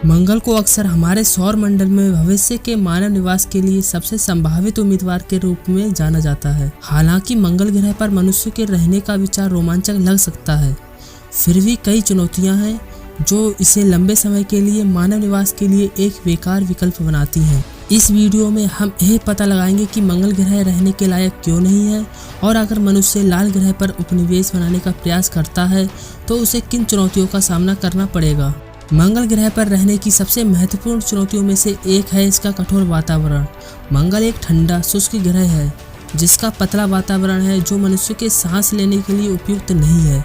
मंगल को अक्सर हमारे सौर मंडल में भविष्य के मानव निवास के लिए सबसे संभावित उम्मीदवार के रूप में जाना जाता है। हालांकि मंगल ग्रह पर मनुष्य के रहने का विचार रोमांचक लग सकता है, फिर भी कई चुनौतियां हैं जो इसे लंबे समय के लिए मानव निवास के लिए एक बेकार विकल्प बनाती हैं। इस वीडियो में हम यह पता लगाएंगे कि मंगल ग्रह रहने के लायक क्यों नहीं है, और अगर मनुष्य लाल ग्रह पर उपनिवेश बनाने का प्रयास करता है तो उसे किन चुनौतियों का सामना करना पड़ेगा। मंगल ग्रह पर रहने की सबसे महत्वपूर्ण चुनौतियों में से एक है इसका कठोर वातावरण। मंगल एक ठंडा शुष्क ग्रह है जिसका पतला वातावरण है जो मनुष्य के सांस लेने के लिए उपयुक्त नहीं है।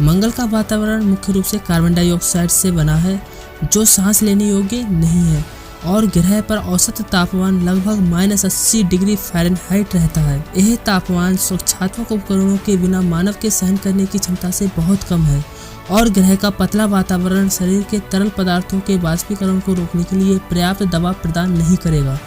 मंगल का वातावरण मुख्य रूप से कार्बन डाइऑक्साइड से बना है जो सांस लेने योग्य नहीं है, और ग्रह पर औसत तापमान लगभग -80 डिग्री फ़ारेनहाइट रहता है। यह तापमान सुरक्षात्मक उपकरणों के बिना मानव के सहन करने की क्षमता से बहुत कम है, और ग्रह का पतला वातावरण शरीर के तरल पदार्थों के बाष्पीकरण को रोकने के लिए पर्याप्त दबाव प्रदान नहीं करेगा।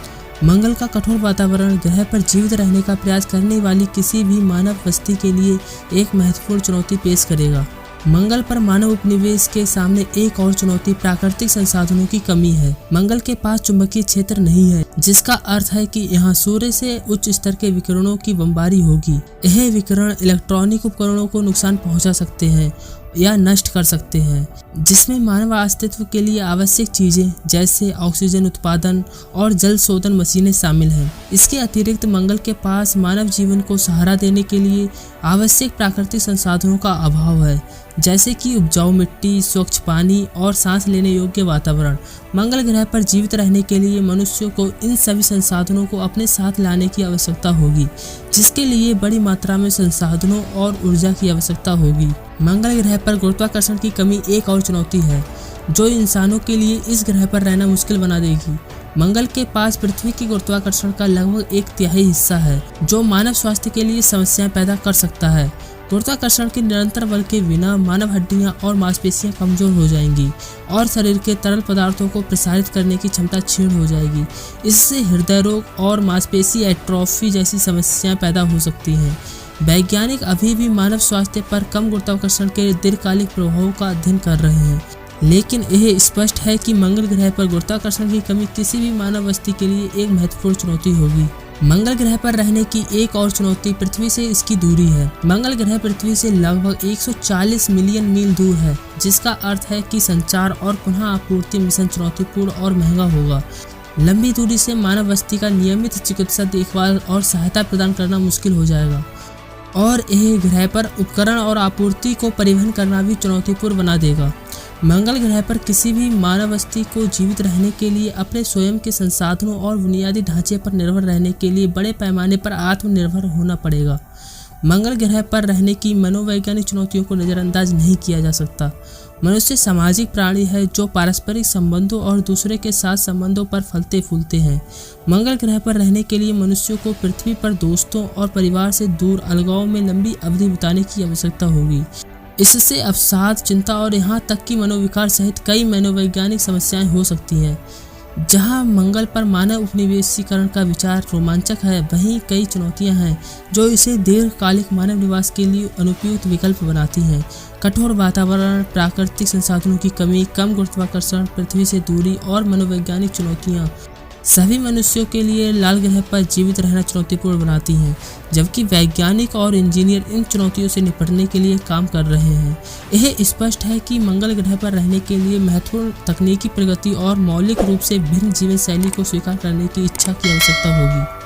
मंगल का कठोर वातावरण ग्रह पर जीवित रहने का प्रयास करने वाली किसी भी मानव बस्ती के लिए एक महत्वपूर्ण चुनौती पेश करेगा। मंगल पर मानव उपनिवेश के सामने एक और चुनौती प्राकृतिक संसाधनों की कमी है। मंगल के पास चुंबकीय क्षेत्र नहीं है, जिसका अर्थ है कि यहाँ सूर्य से उच्च स्तर के विकिरणों की बमबारी होगी। यह विकिरण इलेक्ट्रॉनिक उपकरणों को नुकसान पहुंचा सकते हैं या नष्ट कर सकते हैं, जिसमें मानव अस्तित्व के लिए आवश्यक चीजें जैसे ऑक्सीजन उत्पादन और जल शोधन मशीनें शामिल हैं। इसके अतिरिक्त मंगल के पास मानव जीवन को सहारा देने के लिए आवश्यक प्राकृतिक संसाधनों का अभाव है, जैसे कि उपजाऊ मिट्टी, स्वच्छ पानी और सांस लेने योग्य वातावरण। मंगल ग्रह पर जीवित रहने के लिए मनुष्यों को इन सभी संसाधनों को अपने साथ लाने की आवश्यकता होगी, जिसके लिए बड़ी मात्रा में संसाधनों और ऊर्जा की आवश्यकता होगी। मंगल ग्रह पर गुरुत्वाकर्षण की कमी एक और चुनौती है जो इंसानों के लिए इस ग्रह पर रहना मुश्किल बना देगी। मंगल के पास पृथ्वी की गुरुत्वाकर्षण का लगभग 1/3 हिस्सा है जो मानव स्वास्थ्य के लिए समस्याएं पैदा कर सकता है। गुरुत्वाकर्षण के निरंतर बल के बिना मानव हड्डियां और मांसपेशियां कमजोर हो जाएंगी और शरीर के तरल पदार्थों को प्रसारित करने की क्षमता क्षीण हो जाएगी। इससे हृदय रोग और मांसपेशी एट्रोफी जैसी समस्याएं पैदा हो सकती हैं। वैज्ञानिक अभी भी मानव स्वास्थ्य पर कम गुरुत्वाकर्षण के दीर्घकालिक प्रभावों का अध्ययन कर रहे हैं, लेकिन यह स्पष्ट है कि मंगल ग्रह पर गुरुत्वाकर्षण की कमी किसी भी मानव बस्ती के लिए एक महत्वपूर्ण चुनौती होगी। मंगल ग्रह पर रहने की एक और चुनौती पृथ्वी से इसकी दूरी है। मंगल ग्रह पृथ्वी से लगभग 140 मिलियन मील दूर है, जिसका अर्थ है कि संचार और पुनः आपूर्ति मिशन चुनौतीपूर्ण और महंगा होगा। लंबी दूरी से मानव बस्ती का नियमित चिकित्सा देखभाल और सहायता प्रदान करना मुश्किल हो जाएगा, और यह ग्रह पर उपकरण और आपूर्ति को परिवहन करना भी चुनौतीपूर्ण बना देगा। मंगल ग्रह पर किसी भी मानव बस्ती को जीवित रहने के लिए अपने स्वयं के संसाधनों और बुनियादी ढांचे पर निर्भर रहने के लिए बड़े पैमाने पर आत्मनिर्भर होना पड़ेगा। मंगल ग्रह पर रहने की मनोवैज्ञानिक चुनौतियों को नज़रअंदाज नहीं किया जा सकता। मनुष्य सामाजिक प्राणी है जो पारस्परिक संबंधों और दूसरे के साथ संबंधों पर फलते फूलते हैं। मंगल ग्रह पर रहने के लिए मनुष्यों को पृथ्वी पर दोस्तों और परिवार से दूर अलगाव में लंबी अवधि बिताने की आवश्यकता होगी। इससे अवसाद, चिंता और यहाँ तक कि मनोविकार सहित कई मनोवैज्ञानिक समस्याएं हो सकती हैं। जहां मंगल पर मानव उपनिवेशीकरण का विचार रोमांचक है, वहीं कई चुनौतियां हैं जो इसे दीर्घकालिक मानव निवास के लिए अनुपयुक्त विकल्प बनाती हैं। कठोर वातावरण, प्राकृतिक संसाधनों की कमी, कम गुरुत्वाकर्षण, पृथ्वी से दूरी और मनोवैज्ञानिक चुनौतियां सभी मनुष्यों के लिए लाल ग्रह पर जीवित रहना चुनौतीपूर्ण बनाती हैं, जबकि वैज्ञानिक और इंजीनियर इन चुनौतियों से निपटने के लिए काम कर रहे हैं। यह स्पष्ट है कि मंगल ग्रह पर रहने के लिए महत्वपूर्ण तकनीकी प्रगति और मौलिक रूप से भिन्न जीवन शैली को स्वीकार करने की इच्छा की आवश्यकता होगी।